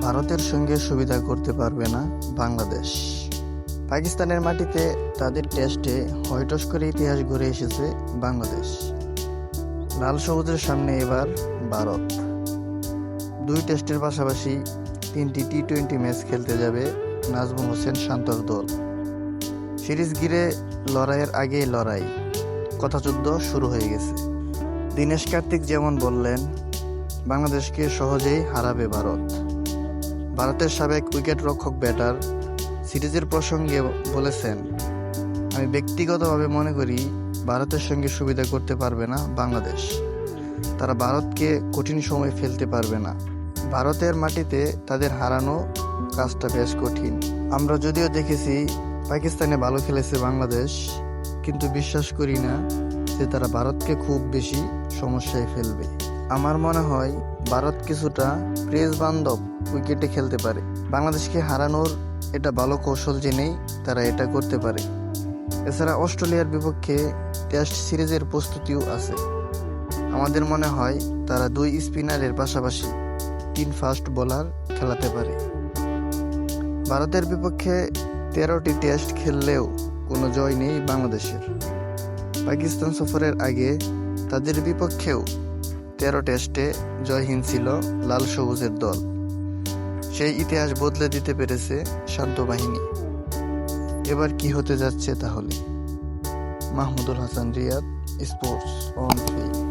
ভারতের সঙ্গে সুবিধা করতে পারবে না বাংলাদেশ। পাকিস্তানের মাটিতে তাদের টেস্টে হয়টস করে ইতিহাস গড়ে এসেছে বাংলাদেশ। লাল সবুজের সামনে এবার ভারত। 2 টেস্টের পাশাপাশি 3টি টি-20 ম্যাচ খেলতে যাবে নাজমুল হোসেন শান্তর দল। সিরিজ ঘিরে লড়াইয়ের আগেই লড়াই, কথাযুদ্ধ শুরু হয়ে গেছে। দীনেশ কার্তিক যেমন বললেন, বাংলাদেশকে সহজেই হারাবে ভারত। ভারতের সাবেক উইকেট রক্ষক ব্যাটার সিরিজের প্রসঙ্গে বলেছেন, আমি ব্যক্তিগতভাবে মনে করি ভারতের সঙ্গে সুবিধা করতে পারবে না বাংলাদেশ। তারা ভারতকে কঠিন সময় ফেলতে পারবে না। ভারতের মাটিতে তাদের হারানো কাজটা বেশ কঠিন। আমরা যদিও দেখেছি পাকিস্তানে ভালো খেলেছে বাংলাদেশ, কিন্তু বিশ্বাস করি না যে তারা ভারতকে খুব বেশি সমস্যায় ফেলবে। আমার মনে হয় ভারত কিছুটা পেস বান্ধব উইকেটে খেলতে পারে। বাংলাদেশকে হারানোর এটা ভালো কৌশল জেনেই তারা এটা করতে পারে। এছাড়া অস্ট্রেলিয়ার বিপক্ষে টেস্ট সিরিজের প্রস্তুতিও আছে। আমাদের মনে হয় তারা 2 স্পিনারের পাশাপাশি 3 ফাস্ট বোলার খেলাতে পারে। ভারতের বিপক্ষে 13টি টেস্ট খেললেও কোনো জয় নেই বাংলাদেশের। পাকিস্তান সফরের আগে তাদের বিপক্ষেও 13 টেস্টে জয়হীন ছিল লাল সবুজের দল। সেই ইতিহাস বদলে দিতে পেরেছে শান্ত বাহিনী। এবার কি হতে যাচ্ছে তাহলে? Mahmudul Hasan Riyad, sports on field.